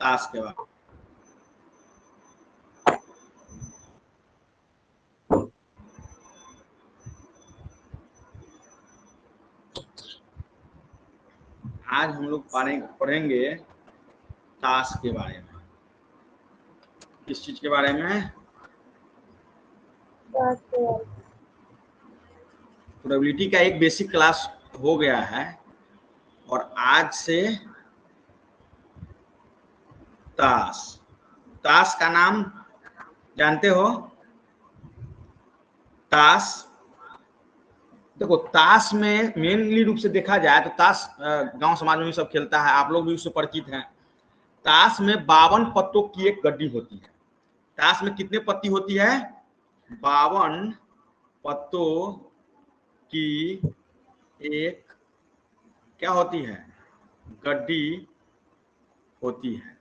ताश के बारे में। आज हम लोग पढ़ेंगे ताश के बारे में। किस चीज के बारे में? प्रोबेबिलिटी का एक बेसिक क्लास हो गया है और आज से ताश। ताश का नाम जानते हो? ताश, देखो ताश में मेनली रूप से देखा जाए तो ताश गांव समाज में भी सब खेलता है, आप लोग भी उससे परिचित हैं। ताश में 52 पत्तों की एक गड्डी होती है। ताश में कितने पत्ती होती है? 52 पत्तों की एक क्या होती है? गड्डी होती है।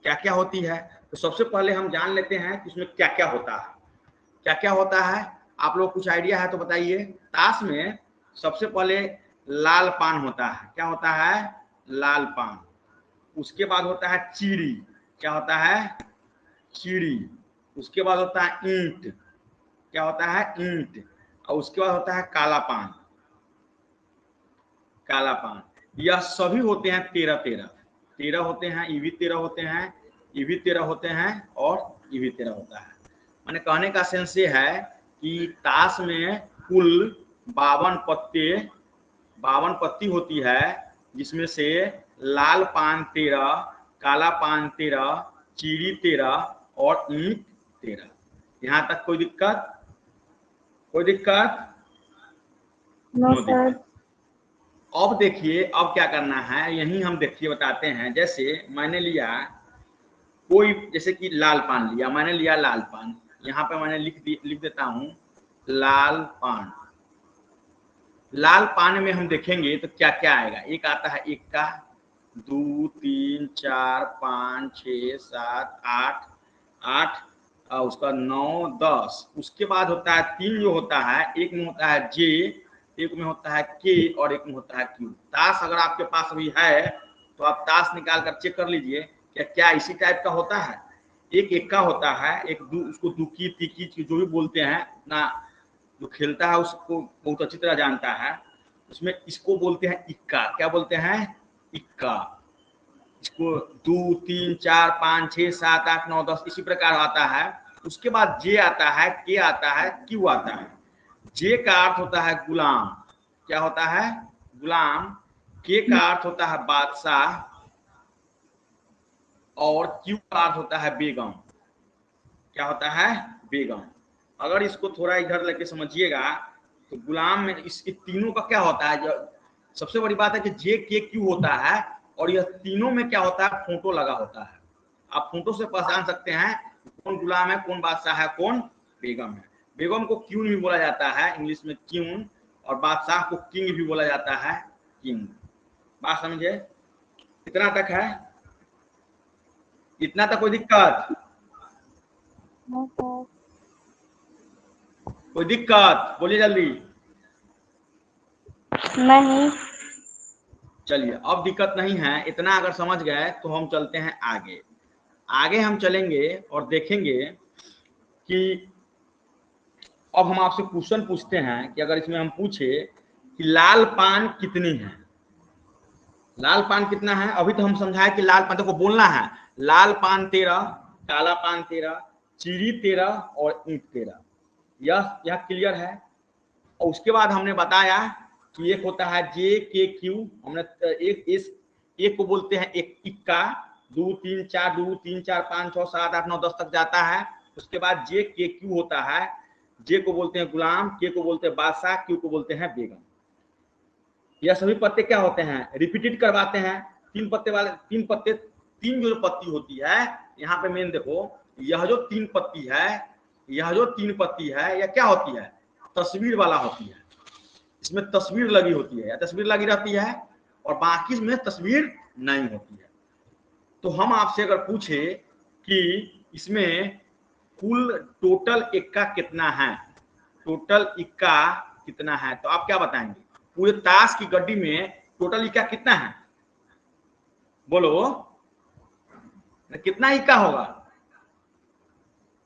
क्या क्या होती है? तो सबसे पहले हम जान लेते हैं कि उसमें क्या क्या होता है। क्या क्या होता है आप लोग कुछ आइडिया है तो बताइए। ताश में सबसे पहले लाल पान होता है। क्या होता है? लाल पान। उसके बाद होता है चीड़ी। क्या होता है? चीड़ी। उसके बाद होता है ईंट। क्या होता है? ईंट। और उसके बाद होता है काला पान। काला पान। यह सभी होते हैं 13 होते हैं। ये भी 13 होते हैं, ये भी 13 होते हैं और ये भी 13 होता है। मैंने कहने का सेंस ये है कि ताश में कुल 52 पत्ती होती है, जिसमें से लाल पान 13, काला पान 13, चीड़ी 13 और ईंट 13। यहाँ तक कोई दिक्कत? कोई दिक्कत? नो दिक्कत। अब देखिए, अब क्या करना है यही हम देखिए बताते हैं। जैसे मैंने लिया कोई, जैसे कि लाल पान लिया, मैंने लिया लाल पान। यहाँ पे मैंने लिख देता हूं लाल पान। लाल पान में हम देखेंगे तो क्या क्या आएगा। एक आता है इक्का, 2 3 4 5 6 7 8 8 और उसका 9 10। उसके बाद होता है 3 जो होता है, एक में होता है जे, एक में होता है के और एक में होता है क्यू। ताश अगर आपके पास अभी है तो आप ताश निकाल कर चेक कर लीजिए क्या क्या इसी टाइप का होता है। एक इक्का होता है, एक उसको दुकी तिकी जो भी बोलते हैं, ना जो खेलता है उसको बहुत अच्छी तरह जानता है। उसमें इसको बोलते हैं इक्का। क्या बोलते हैं? इक्का। इसको 2 3 4 5 6 7 8 9 10 इसी प्रकार आता है। उसके बाद जे आता है, के आता है, क्यू आता है। जे का अर्थ होता है गुलाम। क्या होता है? गुलाम। के का अर्थ होता है बादशाह और क्यू का अर्थ होता है बेगम। क्या होता है? बेगम। अगर इसको थोड़ा इधर लेके समझिएगा तो गुलाम में इसके तीनों का क्या होता है? जो सबसे बड़ी बात है कि जे के क्यू होता है और यह तीनों में क्या होता है? फोटो लगा होता है। आप फोटो से पहचान सकते हैं कौन गुलाम है, कौन बादशाह है, कौन बेगम है। बेगम को क्यून भी बोला जाता है, इंग्लिश में क्यून, और बादशाह को किंग भी बोला जाता है, किंग। बात समझे? इतना तक है? इतना तक कोई दिक्कत? कोई दिक्कत? बोलिए जल्दी। नहीं। चलिए, अब दिक्कत नहीं है। इतना अगर समझ गए तो हम चलते हैं आगे। आगे हम चलेंगे और देखेंगे कि अब हम आपसे क्वेश्चन पूछते हैं कि अगर इसमें हम पूछे कि लाल पान कितनी है। लाल पान कितना है? अभी तो हम समझाए कि लाल पान, देखो बोलना है लाल पान 13, काला पान 13, चीरी 13 और ईंट 13। यह क्लियर है। और उसके बाद हमने बताया कि एक होता है जे के क्यू। हमने एक को बोलते हैं एक इक्का, 2 3 4 2 3 4 5 6 7 8 9 10 तक जाता है। उसके बाद जे के क्यू होता है। जे को बोलते हैं गुलाम, के को बोलते हैं बादशाह, क्यू को बोलते हैं बेगम। यह सभी पत्ते क्या होते हैं? रिपीटेड करवाते हैं। 3 पत्ते वाले 3 पत्ते, 3 जो पत्ती होती है यहाँ पे मेन देखो, यह जो 3 पत्ती है, यह जो 3 पत्ती है, यह क्या होती है? तस्वीर वाला होती है। इसमें तस्वीर लगी होती है या तस्वीर लगी रहती है और बाकी में तस्वीर नहीं होती है। तो हम आपसे अगर पूछे कि इसमें कुल टोटल इक्का कितना है, टोटल इक्का कितना है, तो आप क्या बताएंगे? पूरे ताश की गड्डी में टोटल इक्का कितना है? बोलो। कितना इक्का होगा?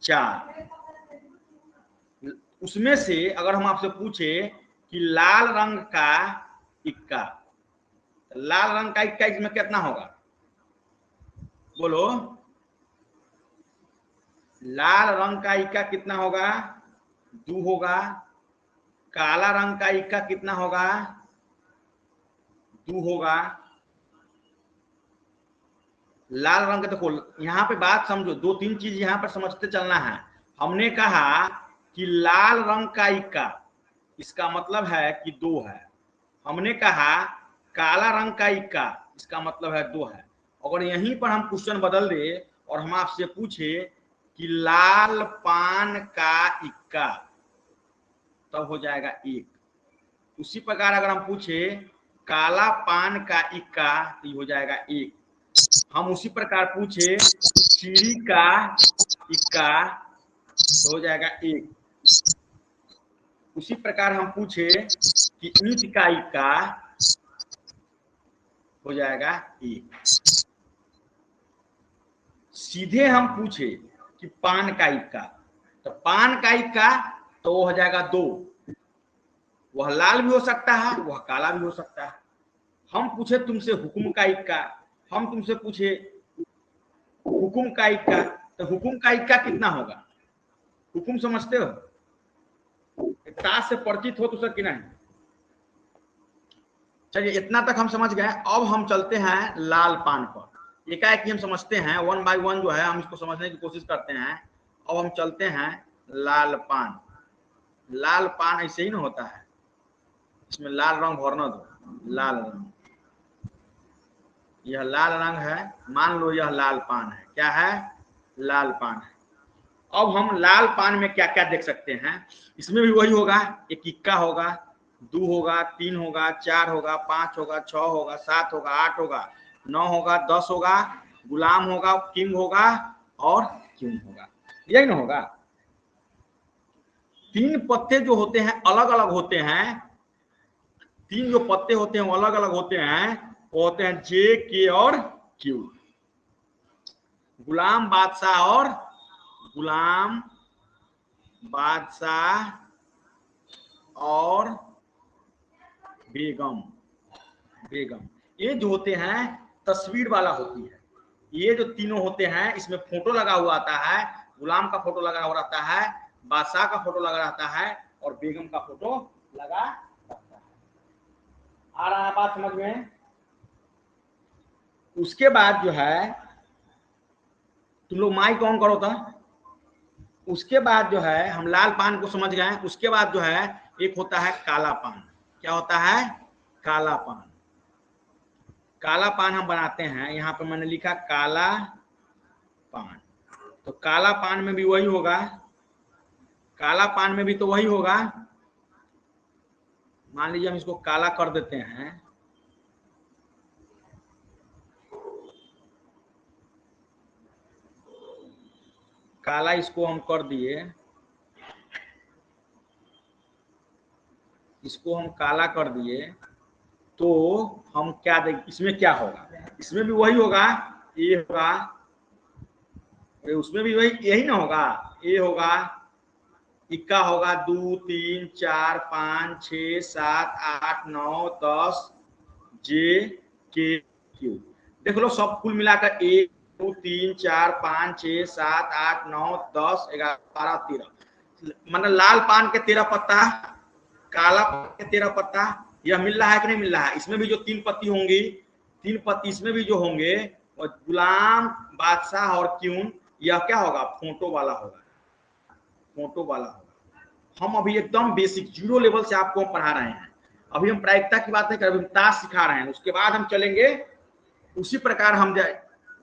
4। उसमें से अगर हम आपसे पूछे कि लाल रंग का इक्का, लाल रंग का इक्का इसमें कितना होगा? बोलो, लाल रंग का इक्का कितना होगा? 2 होगा। काला रंग का इक्का कितना होगा? 2 होगा। लाल रंग का, देखो यहां पे बात समझो, 2-3 चीज यहां पर समझते चलना है। हमने कहा कि लाल रंग का इक्का, इसका मतलब है कि 2 है। हमने कहा काला रंग का इक्का, इसका मतलब है 2 है। अगर यहीं पर हम क्वेश्चन बदल दे और हम आपसे पूछे कि लाल पान का इक्का, तब हो जाएगा 1। उसी प्रकार अगर हम पूछे काला पान का इक्का, तो हो जाएगा 1। हम उसी प्रकार पूछे चीड़ी का इक्का, तो हो जाएगा 1। उसी प्रकार हम पूछे कि ईंट का इक्का, हो जाएगा 1। सीधे हम पूछे कि पान का इक्का, तो पान का इक्का तो वो हो जाएगा 2। वह लाल भी हो सकता है, वह काला भी हो सकता है। हम पूछे तुमसे हुकुम का इक्का, हम तुमसे पूछे हुकुम का इक्का, तो हुकुम का इक्का कितना होगा? हुकुम समझते हो? ताश से परिचित हो तो सर कि नहीं? चलिए इतना तक हम समझ गए। अब हम चलते हैं लाल पान पर। एकाएक हम समझते हैं, 1 बाय 1 जो है हम इसको समझने की कोशिश करते हैं। अब हम चलते हैं लाल पान। लाल पान ऐसे ही ना होता है, इसमें लाल रंग भरना दो। लाल रंग, यह लाल रंग है, मान लो यह लाल पान है। क्या है? लाल पान है। अब हम लाल पान में क्या क्या देख सकते हैं? इसमें भी वही होगा, एक इक्का होगा, 2 होगा, 3 होगा, 4 होगा, 5 होगा, 6 होगा, 7 होगा, 8 होगा, 9 होगा, 10 होगा, गुलाम होगा, किंग होगा और क्यून होगा। यही ना होगा? 3 पत्ते जो होते हैं अलग अलग होते हैं। 3 जो पत्ते होते हैं वो अलग अलग होते हैं। वो होते हैं जे, के और क्यू। गुलाम बादशाह और गुलाम बादशाह और बेगम। बेगम ये जो होते हैं तस्वीर वाला होती है। ये जो तीनों होते हैं इसमें फोटो लगा हुआ आता है। गुलाम का फोटो लगा हुआ रहता है, बादशाह का फोटो लगा रहता है और बेगम का फोटो लगा रहता है। आ रहा है बात समझ में? उसके बाद जो है, तुम लोग माइक ऑन करो था। उसके बाद जो है हम लाल पान को समझ गए। उसके बाद जो है एक होता है काला पान। क्या होता है? काला पान। काला पान हम बनाते हैं, यहाँ पे मैंने लिखा काला पान। तो काला पान में भी वही होगा, काला पान में भी तो वही होगा। मान लीजिए हम इसको काला कर देते हैं, काला इसको हम कर दिए, इसको हम काला कर दिए, तो हम क्या देख, इसमें क्या होगा? इसमें भी वही होगा, ये होगा, उसमें भी वही, यही ना होगा। ये होगा, इक्का होगा 2, 3, 4, 5, 6, 7, 8, 9, 10 जे, के, क्यू। देख लो सब कुल मिलाकर 1, 2, 3, 4, 5, 6, 7, 8, 9, 10, 11, 12, 13। मतलब लाल पान के 13 पत्ता, काला पान के 13 पत्ता। यह मिल रहा है कि नहीं मिल रहा है? इसमें भी जो 3 पत्ती होंगी, 3 पत्ती इसमें भी जो होंगे, और गुलाम बादशाह और क्यून, यह क्या होगा? फोटो वाला होगा, फोटो वाला होगा। हम अभी एकदम बेसिक 0 लेवल से आपको हम पढ़ा रहे हैं। अभी हम प्रायिकता की बात नहीं कर रहे, हम ताश सिखा रहे हैं। उसके बाद हम चलेंगे, उसी प्रकार हम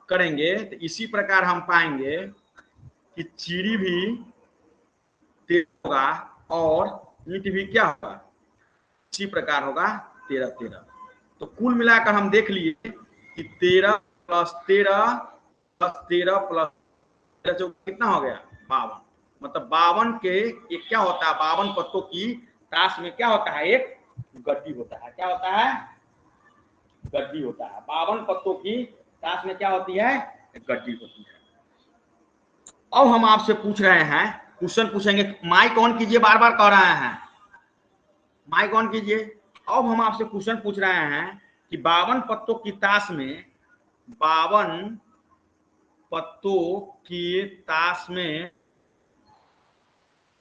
करेंगे, तो इसी प्रकार हम पाएंगे कि चीड़ी भी 13 होगा और ईंट भी क्या होगा? इसी प्रकार होगा 13, 13। तो कुल मिलाकर हम देख लिए कि 13 + 13 + 13 + 13 जो कितना हो गया? 52। मतलब 52 के एक क्या होता है? 52 पत्तों की ताश में क्या होता है? एक गड्डी होता है। क्या होता है? गड्डी होता है। 52 पत्तों की ताश में क्या होती है? एक गड्डी होती है। अब हम आपसे पूछ रहे हैं, क्वेश्चन पूछेंगे, माइक ऑन कीजिए, बार बार कह रहे हैं माइक ऑन कीजिए। अब हम आपसे क्वेश्चन पूछ रहे हैं कि 52 पत्तों की ताश में 52 पत्तों की ताश में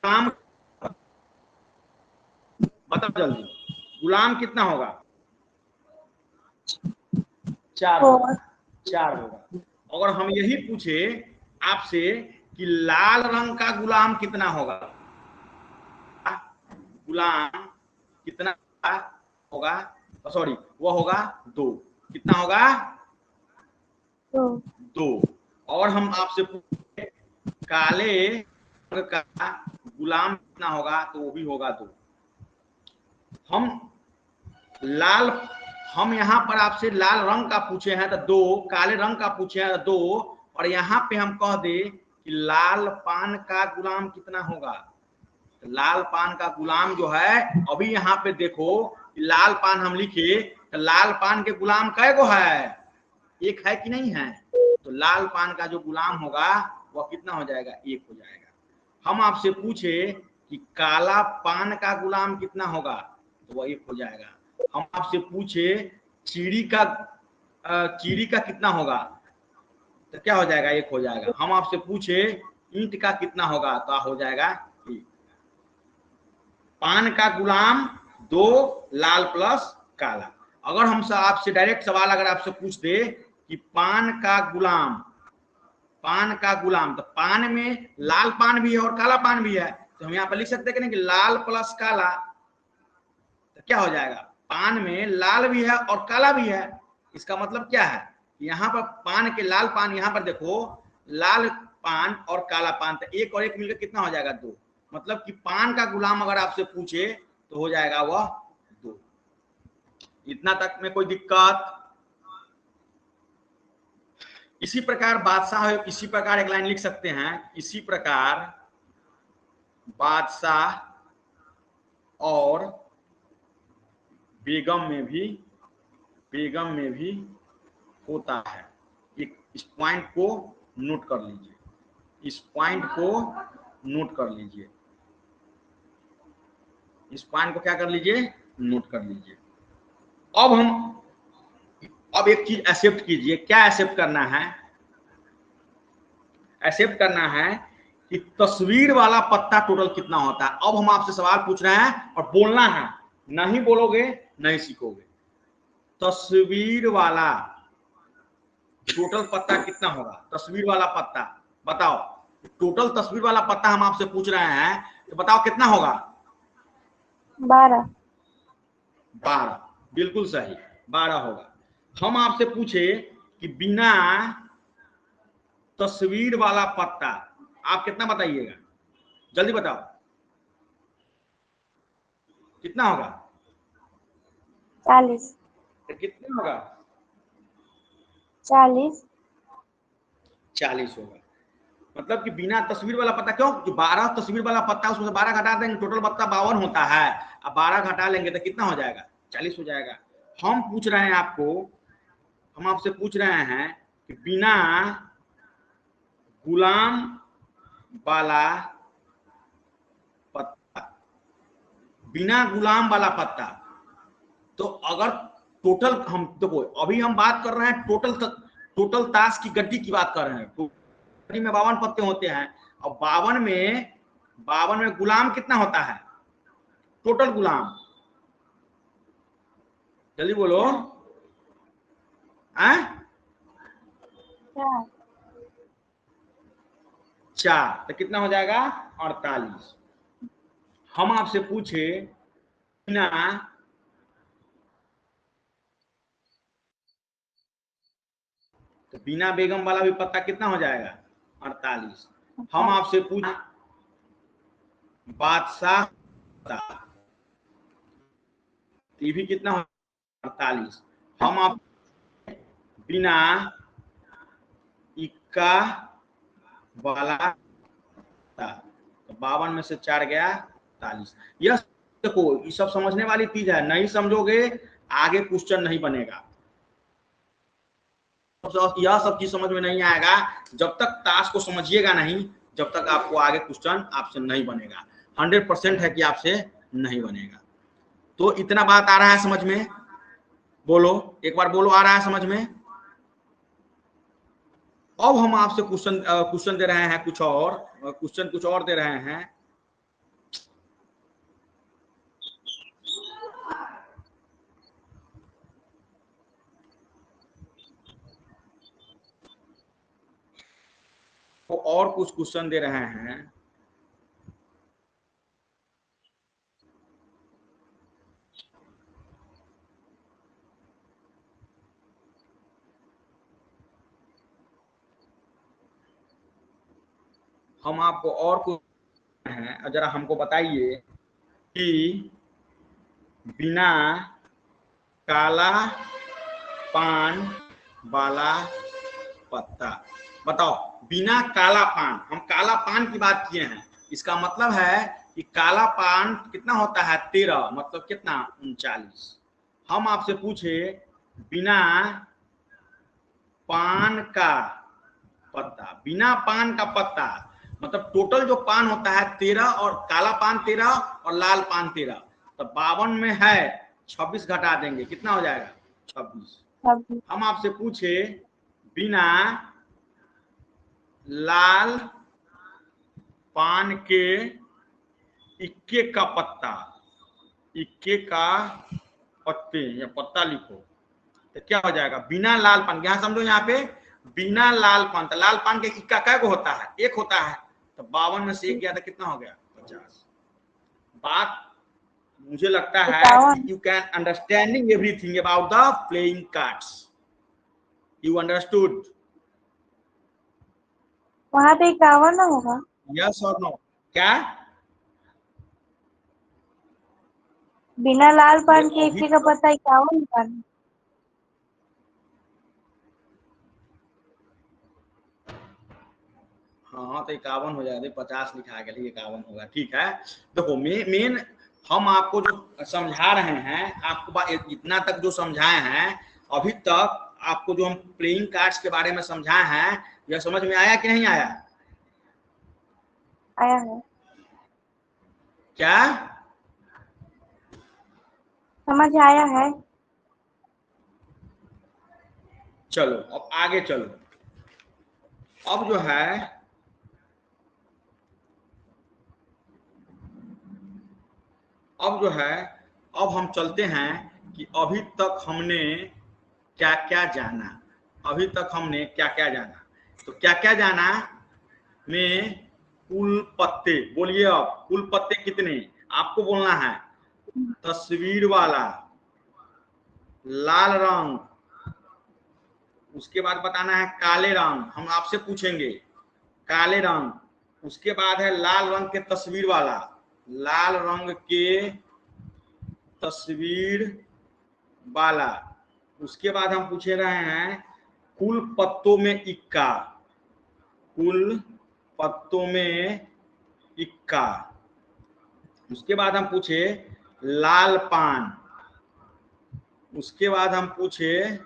गुलाम, बताओ जल्दी, गुलाम कितना होगा? 4 होगा। 4 होगा। अगर हम यही पूछे आपसे कि लाल रंग का गुलाम कितना होगा, गुलाम कितना होगा, सॉरी वो होगा 2, कितना होगा? 2। और हम आपसे पूछे काले रंग का गुलाम कितना होगा, तो वो भी होगा 2। हम यहाँ पर आपसे लाल रंग का पूछे हैं तो 2, काले रंग का पूछे हैं तो 2, और यहाँ पे हम कह दे कि लाल पान का गुलाम कितना होगा। तो लाल पान का गुलाम जो है, अभी यहाँ पे देखो लाल पान हम लिखे तो लाल पान के गुलाम कै गो है? एक है कि नहीं है? तो लाल पान का जो गुलाम होगा वह कितना हो जाएगा? 1 हो जाएगा। हम आपसे पूछे कि काला पान का गुलाम कितना होगा, तो वह 1 हो जाएगा। हम आपसे पूछे चीड़ी का कितना होगा, तो क्या हो जाएगा? 1 हो जाएगा। हम आपसे पूछे ईंट का कितना होगा, तो हो जाएगा 1। पान का गुलाम 2, लाल प्लस काला। अगर हम आपसे डायरेक्ट सवाल अगर आपसे पूछ दे कि पान का गुलाम, तो पान में लाल पान भी है और काला पान भी है, तो हम यहाँ पर लिख सकते हैं कि लाल प्लस काला, तो क्या हो जाएगा? पान में लाल भी है और काला भी है। इसका मतलब क्या है? यहाँ पर पान के लाल पान, यहाँ पर देखो लाल पान और काला पान, तो 1 और 1 मिलकर कितना हो जाएगा? 2। मतलब कि पान का गुलाम अगर आपसे पूछे तो हो जाएगा वह 2। इतना तक में कोई दिक्कत? इसी प्रकार बादशाह, इसी प्रकार एक लाइन लिख सकते हैं, इसी प्रकार बादशाह और बेगम में भी होता है। इस पॉइंट को नोट कर लीजिए, इस पॉइंट को नोट कर लीजिए, इस पॉइंट को क्या कर लीजिए? नोट कर लीजिए। अब एक चीज एक्सेप्ट कीजिए। क्या एक्सेप्ट करना है? एक्सेप्ट करना है कि तस्वीर वाला पत्ता टोटल कितना होता है। अब हम आपसे सवाल पूछ रहे हैं और बोलना है, नहीं बोलोगे नहीं सीखोगे। तस्वीर वाला टोटल पत्ता कितना होगा? तस्वीर वाला पत्ता बताओ, टोटल तस्वीर वाला पत्ता हम आपसे पूछ रहे हैं, तो बताओ कितना होगा? 12। बिल्कुल सही, 12 होगा। हम आपसे पूछे कि बिना तस्वीर वाला पत्ता, आप कितना बताइएगा? जल्दी बताओ कितना होगा? 40। तो कितना होगा? 40 होगा। मतलब कि बिना तस्वीर वाला पत्ता, क्यों? जो 12 तस्वीर वाला पत्ता उसमें से 12 घटा देंगे, टोटल पत्ता 52 होता है। अब 12 घटा लेंगे तो कितना हो जाएगा? 40 हो जाएगा। हम पूछ रहे हैं आपको, हम आपसे पूछ रहे हैं कि बिना गुलाम वाला पत्ता, बिना गुलाम वाला पत्ता, तो अगर टोटल, हम देखो अभी हम बात कर रहे हैं टोटल ताश की गड्डी की बात कर रहे हैं। गड्डी में 52 पत्ते होते हैं, और 52 में गुलाम कितना होता है? टोटल गुलाम जल्दी बोलो। 4, तो कितना हो जाएगा? 48। हम आपसे पूछे बिना तो बिना बेगम वाला भी पत्ता कितना हो जाएगा? 48। हम आपसे पूछ बादशाह, ये भी कितना हो? 48। हम आप बिना इक्का वाला, तो 52 में से 4 गया 48। यह देखो, ये सब समझने वाली चीज है, नहीं समझोगे आगे क्वेश्चन नहीं बनेगा। यह सब चीज समझ में नहीं आएगा जब तक ताश को समझिएगा नहीं, जब तक आपको आगे क्वेश्चन आपसे नहीं बनेगा। 100% है कि आपसे नहीं बनेगा। तो इतना बात आ रहा है समझ में? बोलो एक बार, बोलो आ रहा है समझ में? अब हम आपसे क्वेश्चन दे रहे हैं, कुछ और दे रहे हैं। तो और कुछ क्वेश्चन दे रहे हैं। हम आपको और कुछ हैं, जरा हमको बताइए कि बिना काला पान वाला पत्ता, बताओ बिना काला पान, हम काला पान की बात किए हैं, इसका मतलब है कि काला पान कितना होता है 13, मतलब कितना 39। हम आपसे पूछे बिना पान का पत्ता, बिना पान का पत्ता मतलब टोटल जो पान होता है 13, और काला पान 13 और लाल पान 13, तो 52 में है 26 घटा देंगे, कितना हो जाएगा 26। हम आपसे पूछे बिना लाल पान के इक्के का पत्ता, इक्के का पत्ते या पत्ता लिखो, तो क्या हो जाएगा बिना लाल पान। यहां समझो, यहाँ पे बिना लाल पान, तो लाल पान के इक्का कै गो होता है? एक होता है, तो 52 में से एक गया तो कितना हो गया 50। बात मुझे लगता है you can understanding everything about the playing cards, you understood? वहां पे 51 ना होगा? यस और नो? क्या बिना लाल पान के इक्के का पत्ता 51 पान? हाँ तो 51 हो जाएगा, 50 लिखा गया, 51 होगा, ठीक है। देखो मेन हम आपको जो समझा रहे हैं, आपको इतना तक जो समझाए हैं अभी तक, आपको जो हम प्लेइंग कार्ड्स के बारे में समझाए हैं, यह समझ में आया कि नहीं आया? आया है। क्या समझ आया है। चलो अब आगे चलो। अब जो है अब हम चलते हैं कि अभी तक हमने क्या क्या जाना, अभी तक हमने क्या क्या जाना। तो क्या क्या जाना में कुल पत्ते, बोलिए अब कुल पत्ते कितने आपको बोलना है। तस्वीर वाला लाल रंग, उसके बाद बताना है काले रंग, हम आपसे पूछेंगे काले रंग, उसके बाद है लाल रंग के तस्वीर वाला, लाल रंग के तस्वीर वाला, उसके बाद हम पूछे रहे हैं कुल पत्तों में इक्का, कुल पत्तों में इक्का, उसके बाद हम पूछे लाल पान, उसके बाद हम पूछे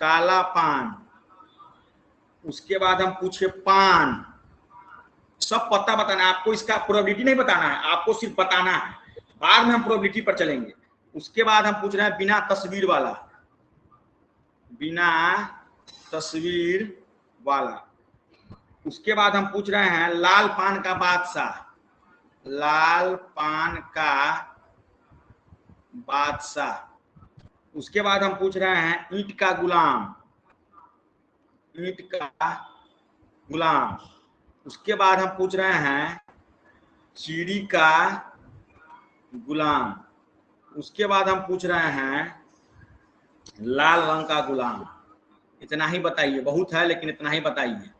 काला पान, उसके बाद हम पूछे पान। सब पत्ता बताना है आपको, इसका प्रोबेबिलिटी नहीं बताना है आपको, सिर्फ बताना है, बाद में हम प्रोबेबिलिटी पर चलेंगे। उसके बाद हम पूछ रहे हैं बिना तस्वीर वाला, बिना तस्वीर वाला, उसके बाद हम पूछ रहे हैं लाल पान का बादशाह, लाल पान का बादशाह, उसके बाद हम पूछ रहे हैं ईंट का गुलाम, ईंट का गुलाम, उसके बाद हम पूछ रहे हैं चीड़ी का गुलाम, उसके बाद हम पूछ रहे हैं लाल रंग का गुलाम। इतना ही बताइए, बहुत है लेकिन इतना ही बताइए।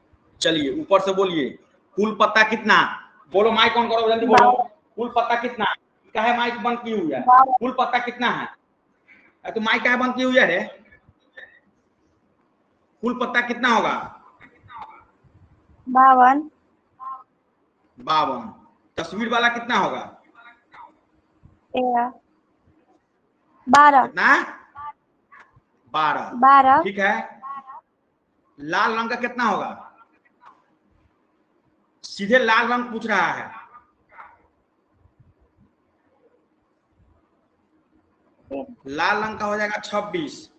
चलिए ऊपर से बोलिए कुल पत्ता कितना, बोलो माइक ऑन करो जल्दी बोलो, कुल पत्ता कितना? काहे माइक बंद की हुई है? कुल पत्ता कितना है? तो माइक काहे बंद की हुई है रे? कुल पत्ता कितना होगा? 52। 52। तस्वीर वाला कितना होगा? 13। 12। कितना? 12। 12। ठीक है, लाल रंग का कितना होगा? सीधे लाल रंग पूछ रहा है। लाल रंग का हो जाएगा 26।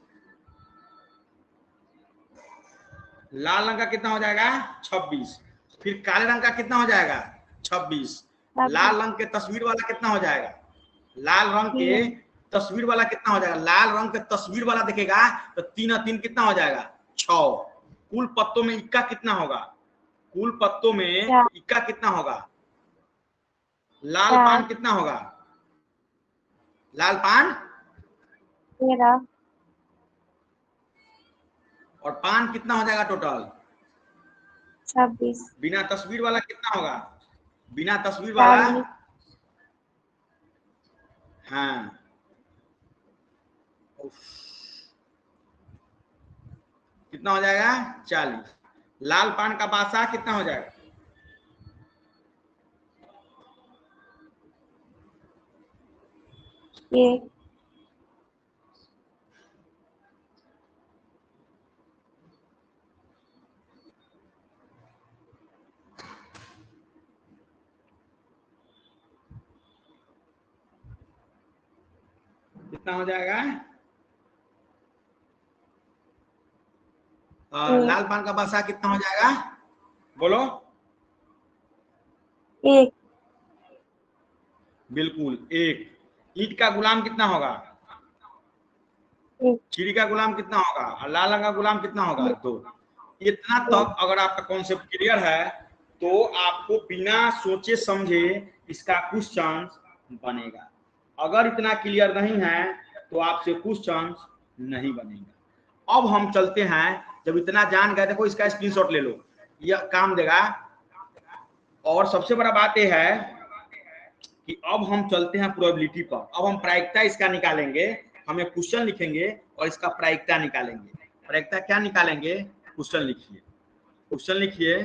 लाल रंग का कितना हो जाएगा? 26। फिर काले रंग का कितना हो जाएगा? 26। लाल रंग के तस्वीर वाला कितना हो जाएगा? लाल रंग के तस्वीर वाला कितना हो जाएगा? लाल रंग के तस्वीर वाला देखेगा तो 3 और 3 कितना हो जाएगा? 6। कुल पत्तों में इक्का कितना होगा? कुल पत्तों में इक्का कितना होगा? लाल पान कितना होगा? लाल पान 13। और पान कितना हो जाएगा टोटल? 26। बिना तस्वीर वाला कितना होगा? बिना तस्वीर वाला 40। हाँ, कितना हो जाएगा? 40। लाल पान का बादशाह कितना हो जाएगा? एक। कितना हो जाएगा? लाल पान का बादशाह कितना हो जाएगा? बोलो। 1। बिल्कुल 1। ईंट का गुलाम कितना होगा? 1। चिड़ी का गुलाम कितना होगा? और लाल रंग का गुलाम कितना होगा? 2। इतना तक अगर आपका कॉन्सेप्ट क्लियर है तो आपको बिना सोचे समझे इसका क्वेश्चन बनेगा। अगर इतना क्लियर नहीं है तो आपसे क्वेश्चन नहीं बनेगा। अब हम चलते हैं, जब इतना जान गए, देखो इसका स्क्रीनशॉट ले लो, यह काम देगा। और सबसे बड़ा बात यह है कि अब हम चलते हैं प्रोबेबिलिटी पर। अब हम प्रायिकता इसका निकालेंगे, हम एक क्वेश्चन लिखेंगे और इसका प्रायिकता निकालेंगे। प्रायिकता क्या निकालेंगे? क्वेश्चन लिखिए, क्वेश्चन लिखिए।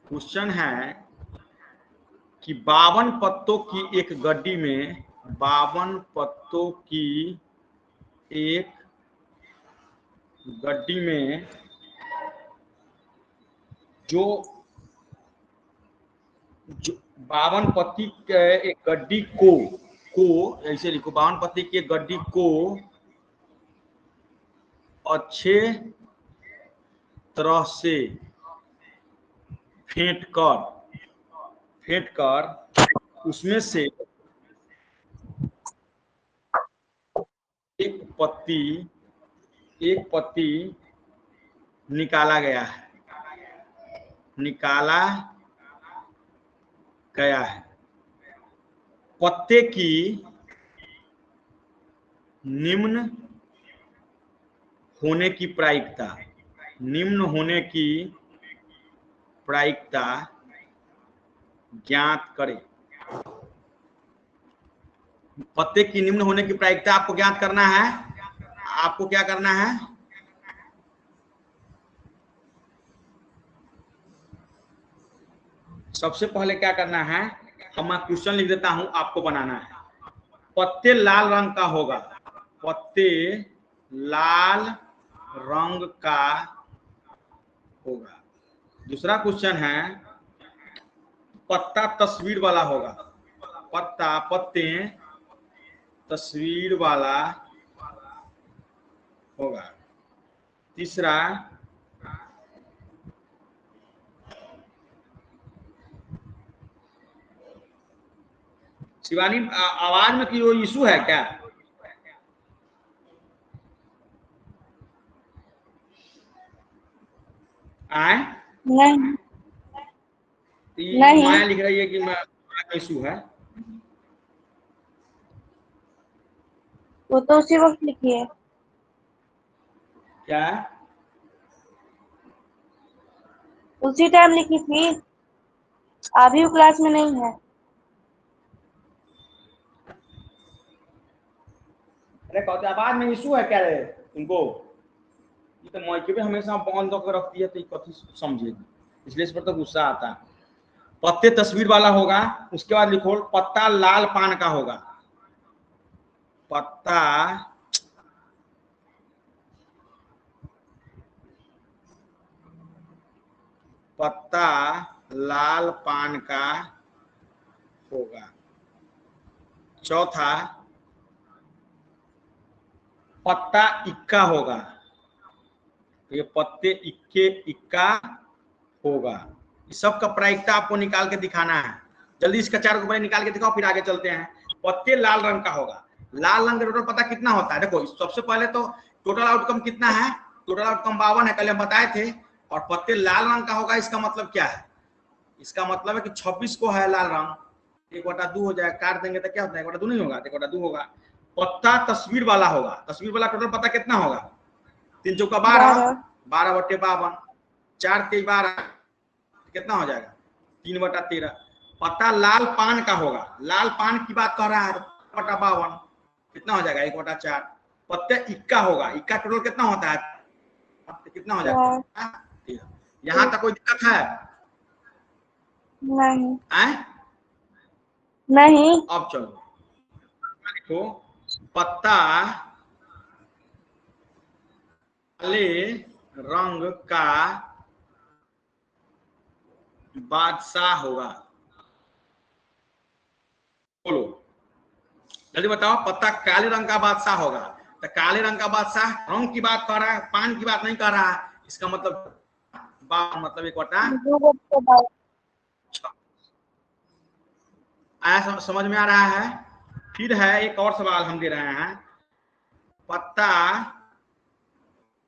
क्वेश्चन है कि 52 पत्तों की एक गड्डी में 52 पत्तों की एक गड्डी में जो 52 पत्ती के एक गड्डी को ऐसे लिखो, 52 पत्ती की एक गड्डी को अच्छे तरह से फेंट कर उसमें से एक पत्ती निकाला गया है। पत्ते की निम्न होने की प्रायिकता ज्ञात करें। पत्ते की निम्न होने की प्रायिकता आपको ज्ञात करना है। आपको क्या करना है? सबसे पहले क्या करना है, हम क्वेश्चन लिख देता हूं, आपको बनाना है। पत्ते लाल रंग का होगा, पत्ते लाल रंग का होगा। दूसरा क्वेश्चन है, पत्ता तस्वीर वाला होगा, पत्ते तस्वीर वाला होगा। तीसरा, शिवानी आवाज में कोई इशू है क्या? आए? नहीं। माया लिख रही है कि इशू है। वो तो उसी वक्त लिखी है। क्या? उसी टाइम लिखी थी, अभी वो क्लास में नहीं है। अरे कहते आवाज में इशू है क्या रे तुमको? ये तो माइक पे हमेशा बंद होकर रखती है तो कथी समझेगी, इसलिए इस पर तो गुस्सा आता है। पत्ते तस्वीर वाला होगा। उसके बाद लिखो पत्ता लाल पान का होगा। पत्ता लाल पान का होगा। चौथा, पत्ता इक्का होगा। ये पत्ते इक्के इक्का होगा। इस सब का प्रायिकता आपको निकाल के दिखाना है। जल्दी इसका 4 रुपए निकाल के दिखाओ, फिर आगे चलते हैं। पत्ते लाल रंग का होगा। लाल रंग का टोटल पता कितना होता है? देखो सबसे पहले तो टोटल आउटकम कितना है? टोटल आउटकम 52 है, कल हम बताए थे। और पत्ते लाल रंग का होगा, इसका मतलब क्या है? इसका मतलब है कि 26 को है लाल रंग, 1/2 हो जाएगा। काट देंगे तो क्या होता है? 1/2 नहीं होगा, 1/2 होगा। पत्ता तस्वीर वाला होगा। तस्वीर वाला टोटल पता कितना होगा? 3 चौका 12, 12/52, 4 3 12, कितना हो जाएगा? 3/13। पत्ता लाल पान का होगा। लाल पान की बात कर रहा है, 52, कितना हो जाएगा? 1/4। पत्ते इक्का होगा। इक्का टोटल कितना होता है? कितना हो जाएगा? यहाँ तक कोई दिक्कत है? नहीं। आए? नहीं। अब चलो देखो, पत्ता काले रंग का बादशाह होगा। बोलो जल्दी बताओ। पत्ता काले रंग का बादशाह होगा। तो काले रंग का बादशाह रंग की बात कर रहा है, पान की बात नहीं कर रहा है। इसका मतलब मतलब 1/6। आया? समझ में आ रहा है? फिर है एक और सवाल हम दे रहे हैं। पत्ता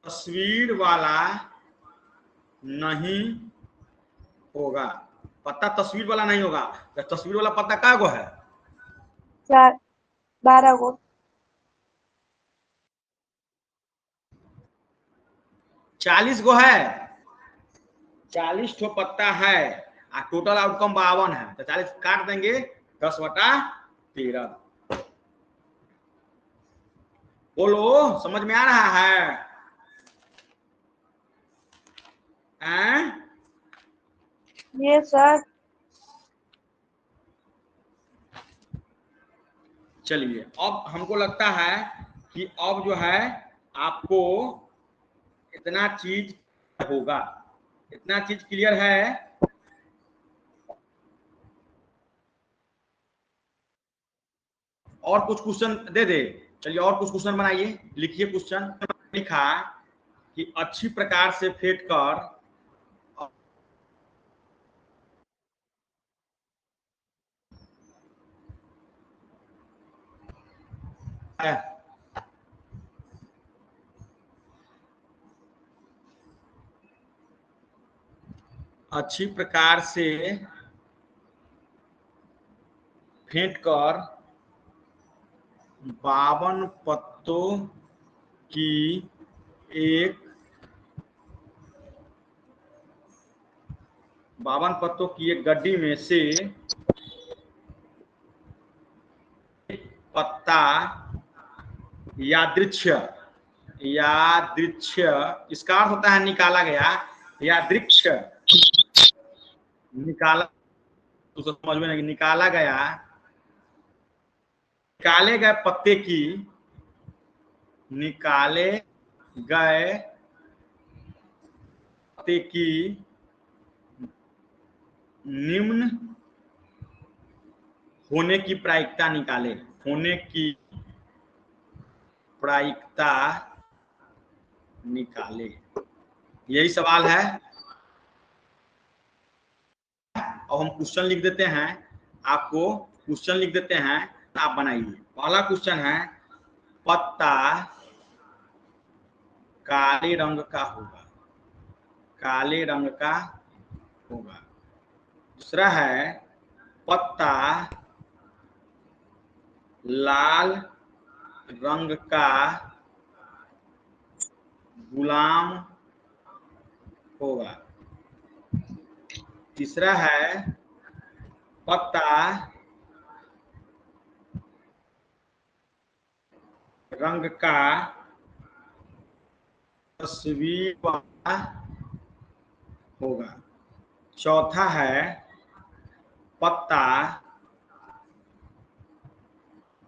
तस्वीर वाला नहीं होगा। पत्ता तस्वीर वाला नहीं होगा। तो तस्वीर वाला पत्ता क्या गो है? 4 12 को। 40 गो है। 40 ठो पत्ता है और टोटल आउटकम 52 है। तो 40 काट देंगे, 10/13। बोलो समझ में आ रहा है? ये सर। चलिए अब हमको लगता है कि अब जो है आपको इतना चीज होगा। इतना चीज क्लियर है? और कुछ क्वेश्चन दे दे। चलिए और कुछ क्वेश्चन बनाइए, लिखिए क्वेश्चन। लिखा कि अच्छी प्रकार से फेंट कर अच्छी प्रकार से फेंट कर 52 पत्तों की एक 52 पत्तों की एक गड्डी में से पत्ता यादृच्छ्य इसका अर्थ होता है निकाला गया। यादृच्छ्य निकाला, तो समझ में नहीं। निकाला गया, निकाले गए पत्ते की, निकाले गए पत्ते की निम्न होने की प्रायिकता निकाले। होने की प्रायिकता निकाले, यही सवाल है। अब हम क्वेश्चन लिख देते हैं। आपको क्वेश्चन लिख देते हैं, आप बनाइए। पहला क्वेश्चन है, पत्ता काले रंग का होगा। काले रंग का होगा। दूसरा है, पत्ता लाल रंग का गुलाम होगा। तीसरा है, पत्ता रंग का तस्वीर वाला होगा। चौथा है, पत्ता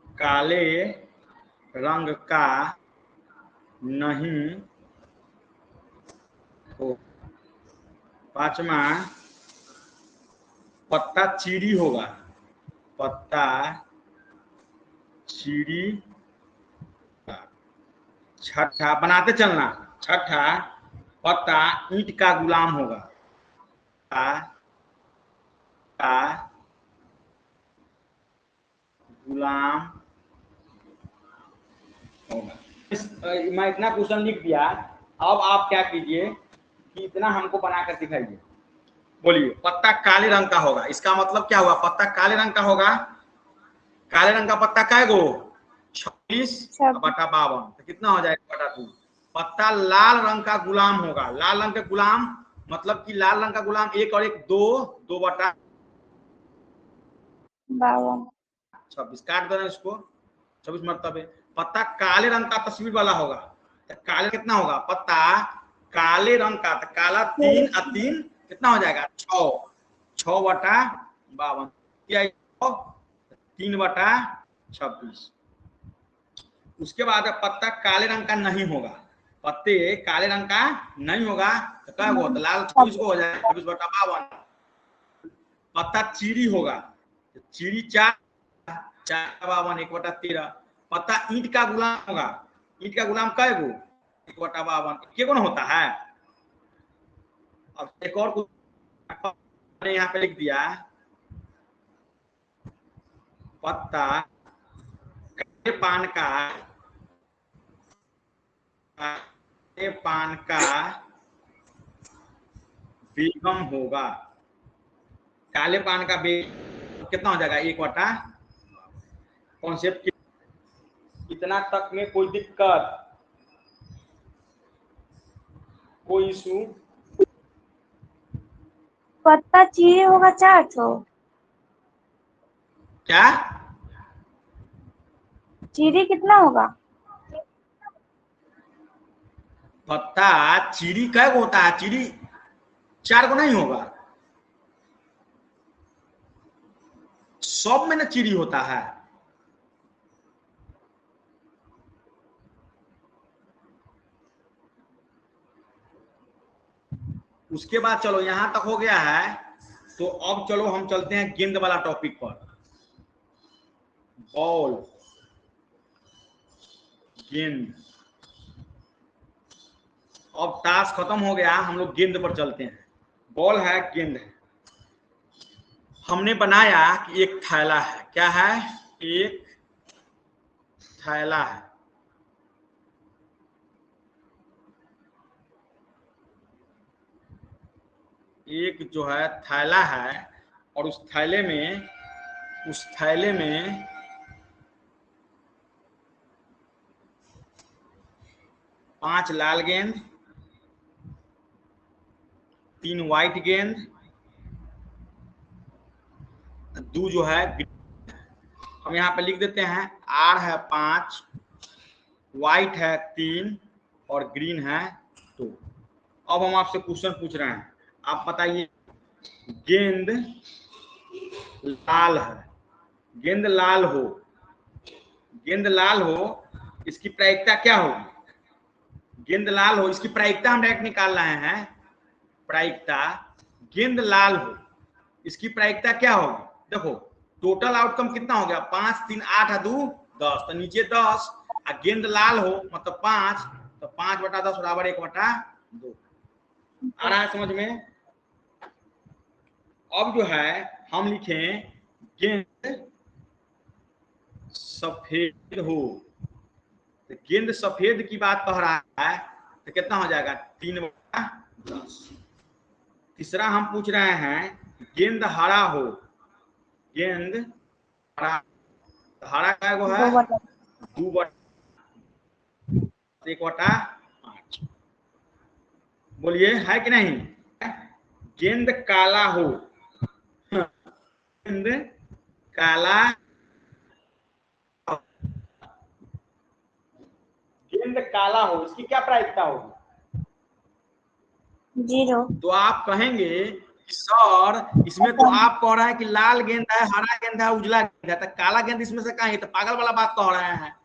काले रंग का नहीं हो। पांचवा, पत्ता चीरी होगा, पत्ता चीरी। छठा, बनाते चलना, छठा, पत्ता ईंट का गुलाम होगा, का गुलाम होगा। मैं इतना क्वेश्चन लिख दिया, अब आप क्या कीजिए कि इतना हमको बनाकर दिखाइए। बोलिए, पत्ता काले रंग का होगा, इसका मतलब क्या हुआ? पत्ता काले रंग का होगा। काले रंग का पत्ता काय गो? 26/52, तो कितना हो जाएगा? बटा 2। पत्ता लाल रंग का गुलाम होगा, लाल रंग का गुलाम मतलब कि लाल रंग का गुलाम 1 और 1 2, 2/56 काट देना इसको, 26 मरतबे। पत्ता काले रंग का तस्वीर वाला होगा, तो काले कितना होगा? पत्ता काले रंग का, तो काला 3 और 3 कितना हो जाएगा? 6, 6/52, 3/26। उसके बाद पत्ता काले रंग का नहीं होगा, पत्ते काले रंग का नहीं होगा, तो क्या होगा? तो लाल 24 को हो जाएगा, 24/52। पत्ता चीरी होगा, चीरी 4, 4/52, 1/13। पत्ता ईंट का गुलाम होगा, ईंट का गुलाम कै गो? 1/52, के गुण होता है। अब एक और मैंने यहाँ पे लिख दिया, पत्ता काले पान का, काले पान का बेगम होगा, काले पान का बेगम कितना हो जाएगा? 1/। कॉन्सेप्ट इतना तक में कोई दिक्कत, कोई इशू? पत्ता चीरे होगा 400। क्या चीरी कितना होगा? पत्ता चीरी कै गो होता है? चीरी 4 गो नहीं होगा, सब में ना चीरी होता है। उसके बाद चलो यहां तक हो गया है, तो अब चलो हम चलते हैं गेंद वाला टॉपिक पर। बॉल, गेंद। अब ताश खत्म हो गया, हम लोग गेंद पर चलते हैं। बॉल है, गेंद है। हमने बनाया कि एक थैला है, क्या है? एक थैला है। एक जो है थैला है, और उस थैले में 5 लाल गेंद, 3 व्हाइट गेंद, 2 जो है हम यहाँ पे लिख देते हैं। आर है 5, व्हाइट है 3 और ग्रीन है 2। अब हम आपसे क्वेश्चन पूछ रहे हैं, आप बताइए, गेंद लाल है, गेंद लाल हो, गेंद लाल हो, इसकी प्रायिकता क्या होगी? गेंद लाल हो, इसकी प्रायिकता हम डायरेक्ट निकाल रहे हैं। प्रायिकता, गेंद लाल हो, इसकी प्रायिकता क्या होगी? देखो, टोटल आउटकम कितना हो गया? 5 3 8 2 10, तो नीचे 10, और गेंद लाल हो मतलब 5, तो 5/10 बराबर 1/2। आ रहा है समझ में? अब जो है हम लिखें गेंद सफेद हो, तो गेंद सफेद की बात कह रहा है, तो कितना हो जाएगा? 3/10। तीसरा हम पूछ रहे हैं गेंद हरा हो, गेंद हरा, हरा क्या गो है? 2/1/5। बोलिए, है कि नहीं? गेंद काला हो, गेंद काला, गेंद काला हो, इसकी क्या प्रायिकता होगी? 0। तो आप कहेंगे सर इसमें तो आप कह रहे हैं कि लाल गेंद है, हरा गेंद है, उजला गेंद है, तो काला गेंद इसमें से कहाँ है? तो पागल वाला बात कह रहे हैं।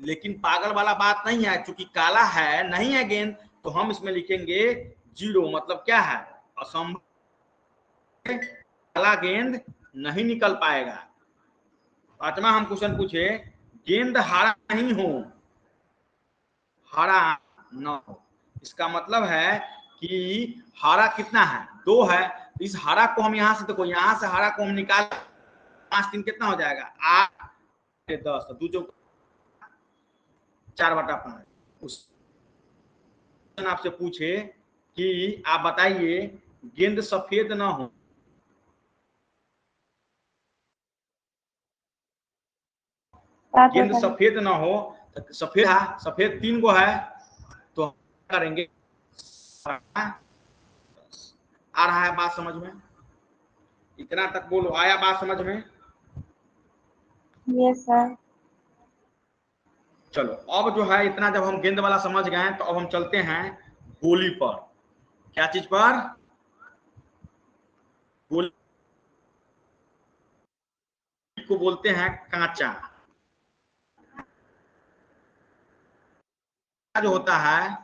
लेकिन पागल वाला बात नहीं है, क्योंकि काला है नहीं है गेंद, तो हम इसमें लिखेंगे 0। मतलब क्या है, असंभव, काला गेंद नहीं निकल पाएगा। पांचवा हम क्वेश्चन पूछे, गेंद हरा नहीं हो, हरा न हो, इसका मतलब है कि हरा कितना है, 2 है। इस हरा को हम यहां से, देखो यहां से हरा को हम निकाल, 5 3 कितना हो जाएगा, 8 10, तो 2 4/5। उस आपसे पूछे कि आप बताइए गेंद सफेद ना हो, गेंद सफेद ना हो, तो सफेद है, सफेद 3 गो है, तो हम करेंगे, आ रहा है बात समझ में, इतना तक बोलो, आया बात समझ में? Yes sir. चलो अब जो है इतना जब हम गेंद वाला समझ गए, तो अब हम चलते हैं गोली पर। क्या चीज पर? गोली को बोलते हैं कांचा। जो होता है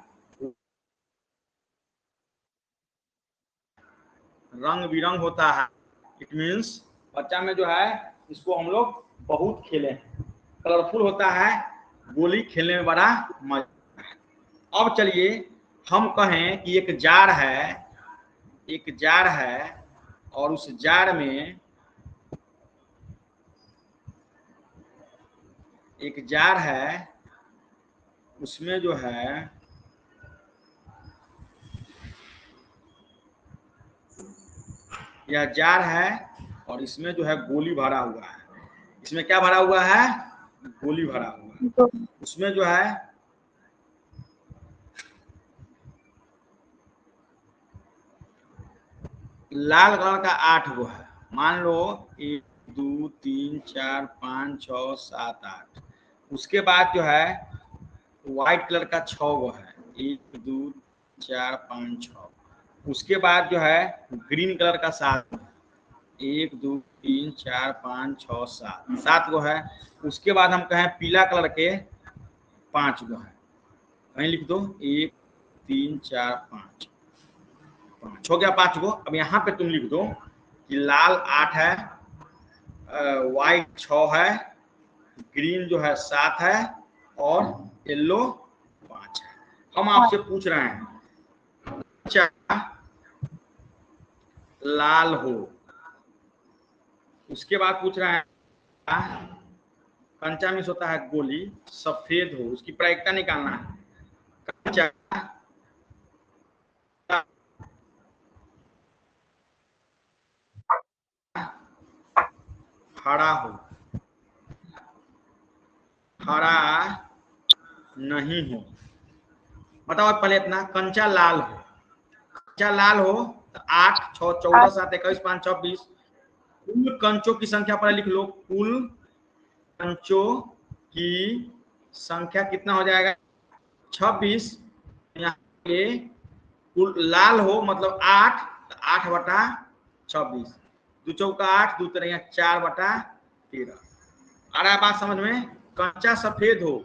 रंग बिरंग होता है, इट मीन्स बच्चा में जो है इसको हम लोग बहुत खेले हैं, कलरफुल होता है, गोली खेलने में बड़ा मजा है। अब चलिए हम कहें कि एक जार है, एक जार है, और उस जार में एक जार है, उसमें जो है यह जार है, और इसमें जो है गोली भरा हुआ है। इसमें क्या भरा हुआ है? गोली भरा हुआ है। उसमें जो है लाल कलर का 8 गो है, मान लो 1 2 3 4 5 6 7 8। उसके बाद जो है व्हाइट कलर का 6 गो है, 1 2 4 5 6। उसके बाद जो है ग्रीन कलर का 7 है, 1 2 3 4 5 6 7, 7 गो है। उसके बाद हम कहें पीला कलर के 5 गो है, कहीं लिख दो 1 3 4 5 हो गया 5 गो। अब यहाँ पे तुम लिख दो कि लाल 8 है, व्हाइट 6 है, ग्रीन जो है 7 है, और येलो 5 है। हम आपसे पूछ रहे हैं कंचा लाल हो, उसके बाद पूछ रहे हैं कंचा मीन्स होता है गोली, सफेद हो, उसकी प्रायिकता निकालना है। कंचा हरा हो, हरा नहीं हो। बताओ पहले इतना, कंचा लाल हो, कंचा लाल हो तो 8 6 14 7 21 5 26, कुल कंचों की संख्या पर लिख लो, कुल कंचों की संख्या कितना हो जाएगा, 26। यहाँ पे कुल लाल हो मतलब 8, 8/26, 2 चौका 8, 2 3 4/13। आ रहा है बात समझ में? कंचा सफेद हो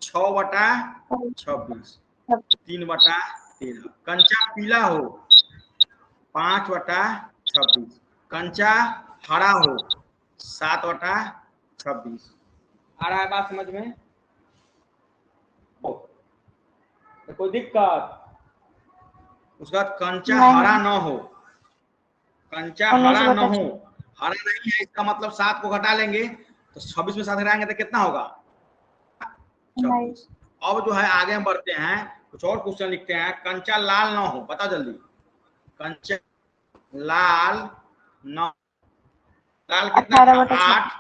6/26, 3/13। कंचा पीला हो 5/26, कंचा हरा हो 7/26। आ रहा है बात समझ में? तो कोई दिक्कत? उसका कंचा हरा न हो, कंचा हरा न हो, हरा नहीं है इसका मतलब 7 को घटा लेंगे तो 26 में 7 घटाएंगे तो कितना होगा, 26। अब जो है आगे हम बढ़ते हैं, कुछ और क्वेश्चन लिखते हैं। कंचा लाल ना हो, बता जल्दी, कंचा लाल न, लाल कितना था 8,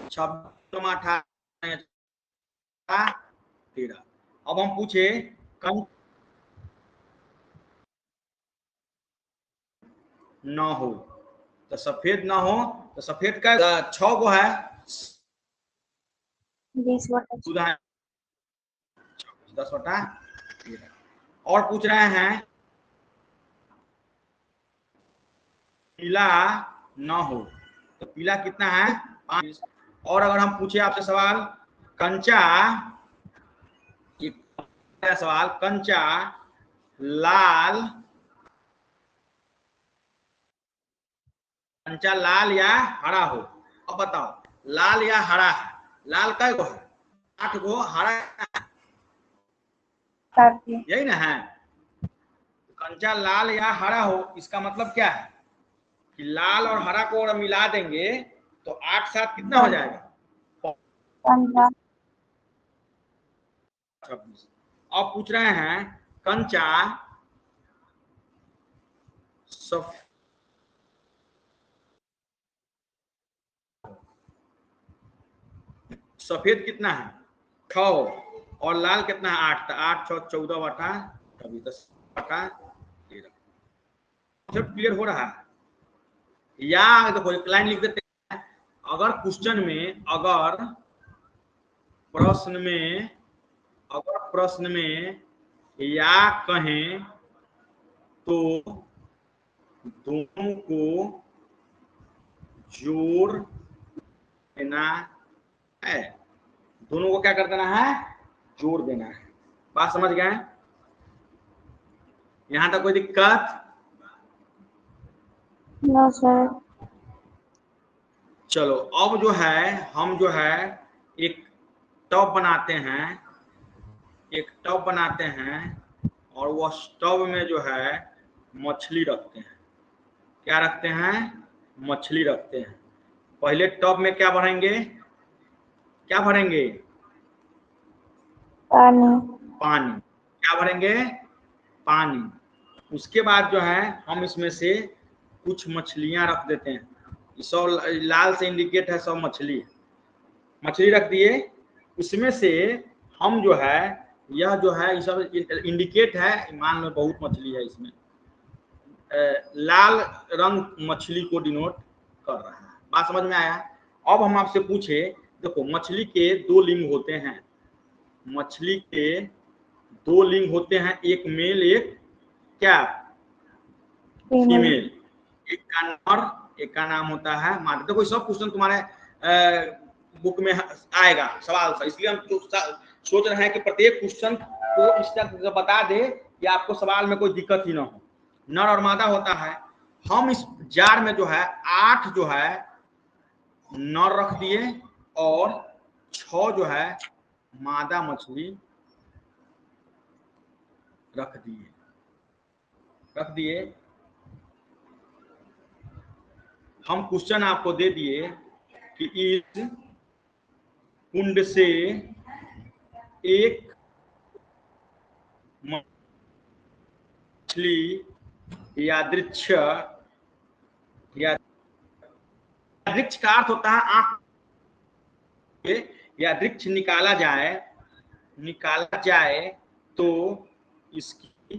18/26, अब हम पूछे न हो, तो सफेद ना हो, तो सफेद का 6 गो है, 10/13। और पूछ रहे हैं पीला न हो, तो पीला कितना है 5, और अगर हम पूछे आपसे सवाल कंचा, सवाल कंचा लाल, कंचा लाल या हरा हो, अब बताओ लाल या हरा है? लाल कै गो है? 8 गो, हरा यही ना है। कंचा लाल या हरा हो, इसका मतलब क्या है कि लाल और हरा को अगर मिला देंगे तो 8 7 कितना हो जाएगा? 26। अब पूछ रहे हैं कंचा सफेद कितना है? 6 और लाल कितना है? 8। 8 6 14 बटा कभी 10 बटा 13। सब क्लियर हो रहा है? या देखो एक लाइन लिख देते हैं, अगर क्वेश्चन में, अगर प्रश्न में या कहें तो दोनों को जोड़ देना है। दोनों को क्या कर देना है? जोड़ देना है। बात समझ गए? यहां तक कोई दिक्कत? No sir. चलो अब जो है हम जो है एक टब बनाते हैं, और वह टब में जो है मछली रखते हैं। क्या रखते हैं? मछली रखते हैं। पहले टब में क्या भरेंगे? क्या भरेंगे? पानी। क्या भरेंगे? पानी। उसके बाद जो है हम इसमें से कुछ मछलियां रख देते हैं। सब लाल से इंडिकेट है, सब मछली रख दिए। उसमें से हम जो है, यह जो है सब इंडिकेट है, मान लो बहुत मछली है इसमें, लाल रंग मछली को डिनोट कर रहा है। बात समझ में आया? अब हम आपसे पूछे, देखो मछली के 2 लिंग होते हैं, मछली के 2 लिंग होते हैं, एक मेल एक क्या? फीमेल। एक का नर, एक का नाम होता है मादा। देखो सब क्वेश्चन तुम्हारे बुक में आएगा सवाल सा, इसलिए हम सोच रहे हैं कि प्रत्येक क्वेश्चन को इस तरह बता दे कि आपको सवाल में कोई दिक्कत ही ना हो। नर और मादा होता है। हम इस जार में जो है 8 जो है नर रख दिए और 6 जो है मादा मछली रख दिए। हम क्वेश्चन आपको दे दिए कि इस कुंड से एक मछली यादृच्छ का अर्थ होता है आंख, यादृच्छ निकाला जाए तो इसकी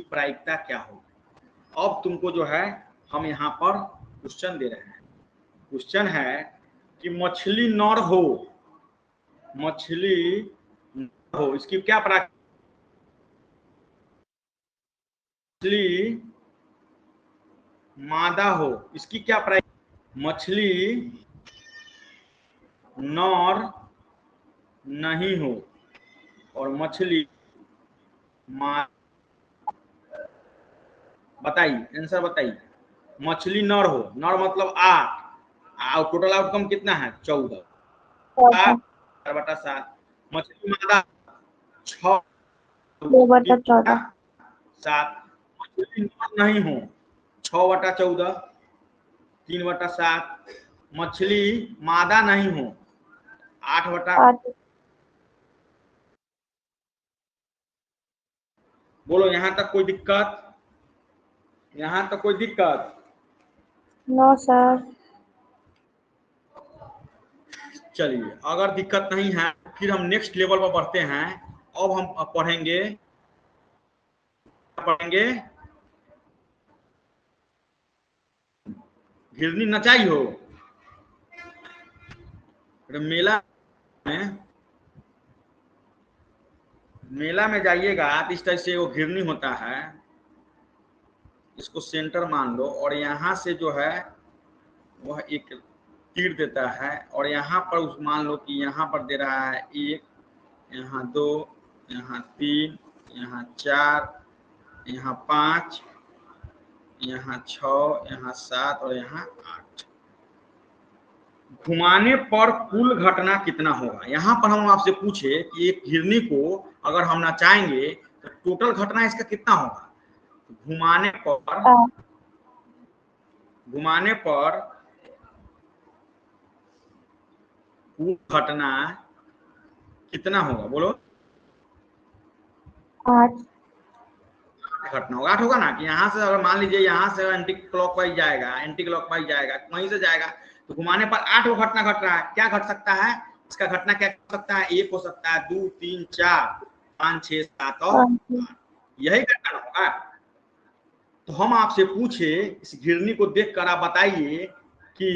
प्रायिकता क्या होगी? अब तुमको जो है हम यहाँ पर क्वेश्चन दे रहे हैं। क्वेश्चन है कि मछली नर हो, इसकी क्या प्रायिकता? मछली मादा हो, इसकी क्या प्रायिकता? मछली नर नहीं हो और मछली मादा। बताइए, आंसर बताइए। मछली नर हो, नर मतलब 8, टोटल आउटकम कितना है? 14 बटा 7। मछली मादा 6 बटा 14। 7। मछली नर नहीं हो 6 बटा 14 3 बटा 7। मछली मादा नहीं हो 8 बटा। बोलो यहाँ तक कोई दिक्कत? यहाँ तक कोई दिक्कत? No sir. चलिए अगर दिक्कत नहीं है फिर हम नेक्स्ट लेवल पर बढ़ते हैं। अब हम पढ़ेंगे घिरनी नचाई हो। मेला में जाइएगा तो इस तरह से वो घिरनी होता है, इसको सेंटर मान लो, और यहाँ से जो है वह एक तीर देता है, और यहाँ पर उस मान लो कि यहाँ पर दे रहा है 1, यहाँ 2, यहाँ 3, यहाँ 4, यहाँ 5, यहाँ 6, यहाँ 7 और यहाँ 8। घुमाने पर कुल घटना कितना होगा? यहाँ पर हम आपसे पूछे कि एक घिरनी को अगर हम नचाएंगे तो टोटल घटना इसका कितना होगा? घुमाने पर कुल घटना कितना होगा? बोलो। 8 घटना होगा, 8 होगा ना। कि यहाँ से अगर मान लीजिए यहाँ से एंटी क्लॉकवाइज जाएगा, वहीं से जाएगा, तो घुमाने पर 8 घटना घट रहा है। क्या घट सकता है इसका? घटना क्या हो सकता है? 1 हो सकता है, 2, 3, 4, 5, 6, 7 और 8, यही घटना होगा। तो हम आपसे पूछे इस घिरनी को देखकर आप बताइए कि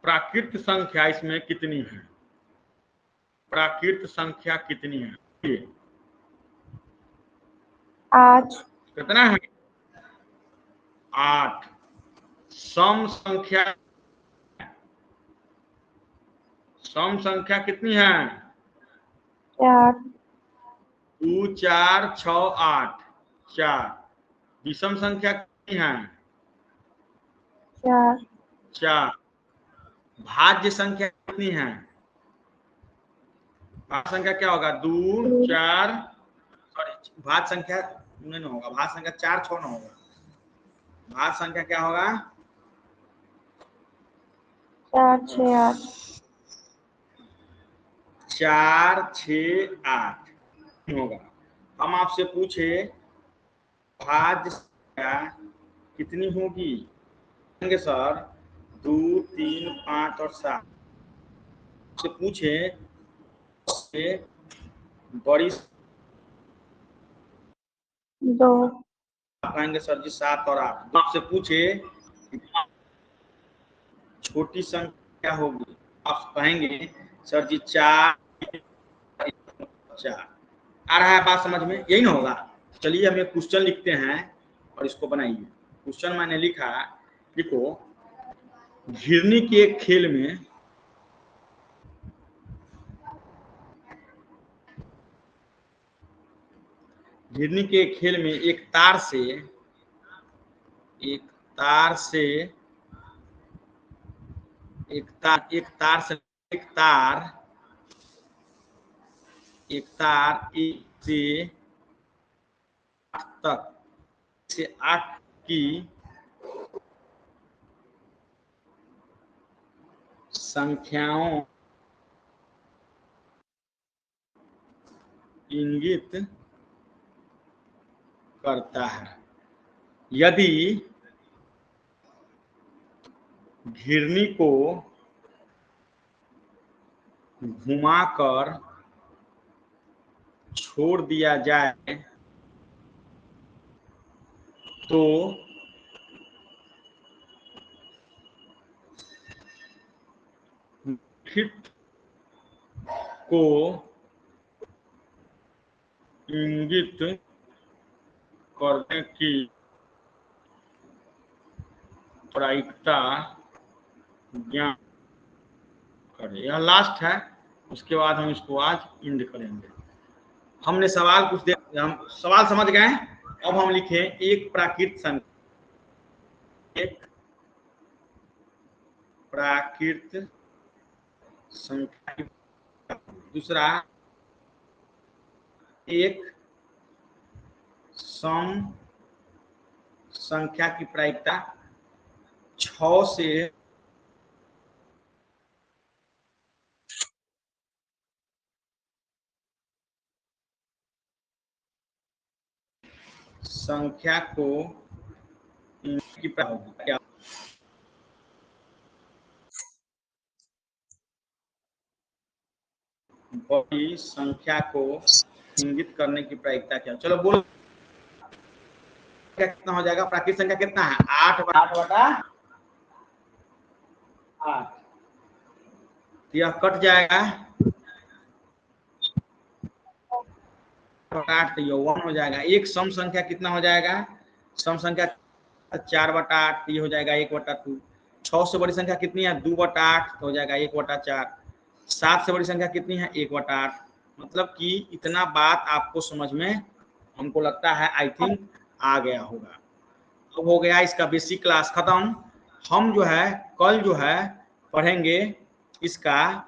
प्राकृत संख्या इसमें कितनी है? प्राकृत संख्या कितनी है? 8 कितना है? 8। सम संख्या कितनी है? 4 2, 4, 6, 8, 4। विषम संख्या कितनी है? 4 4। भाज्य संख्या कितनी है? भाज्य संख्या क्या होगा? 2, 4, सॉरी भाज्य संख्या नहीं होगा, भाज्य संख्या 4, 6 ना होगा। भाज्य संख्या क्या होगा? 4, 6, 8 4, 6, 8 होगा। हम आपसे पूछे भाज्य संख्या कितनी होगी? सर 2, 3, 5 और 7 से पूछे बड़ी 2 कहेंगे सर जी 7 और 8। आपसे पूछे छोटी संख्या क्या होगी? आप कहेंगे सर जी 4। आ रहा है बात समझ में? यही ना होगा। चलिए हम एक क्वेश्चन लिखते हैं और इसको बनाइए। क्वेश्चन मैंने लिखा, देखो घिरनी के एक खेल में एक तार से एक से 8 तक से 8 की संख्याओं इंगित करता है। यदि घिरनी को घुमाकर छोड़ दिया जाए तो हिट को इंगित करने की प्रायिकता ज्ञात करें। यह लास्ट है, उसके बाद हम इसको आज इंड करेंगे। हमने सवाल कुछ देर, हम सवाल समझ गए। अब हम लिखें एक प्राकृत संख्या, दूसरा एक सम संख्या की प्रायिकता 6 से संख्या को की क्या बड़ी संख्या को इंगित करने की प्रायिकता क्या? चलो बोलो कितना हो जाएगा? प्राकृत संख्या कितना है? 8/8। यह कट जाएगा 8 तो यह 1 हो जाएगा। एक सम संख्या कितना हो जाएगा? सम संख्या 4/8, ये हो जाएगा 1/2। 6 से बड़ी संख्या कितनी है? 2/8, तो हो जाएगा 1/4। 7 से बड़ी संख्या कितनी है? 1/8। मतलब कि इतना बात आपको समझ में, हमको लगता है, आई थिंक आ गया होगा। अब हो गया इसका बेसिक क्लास खत्म। हम जो है कल जो है पढ़ेंगे इसका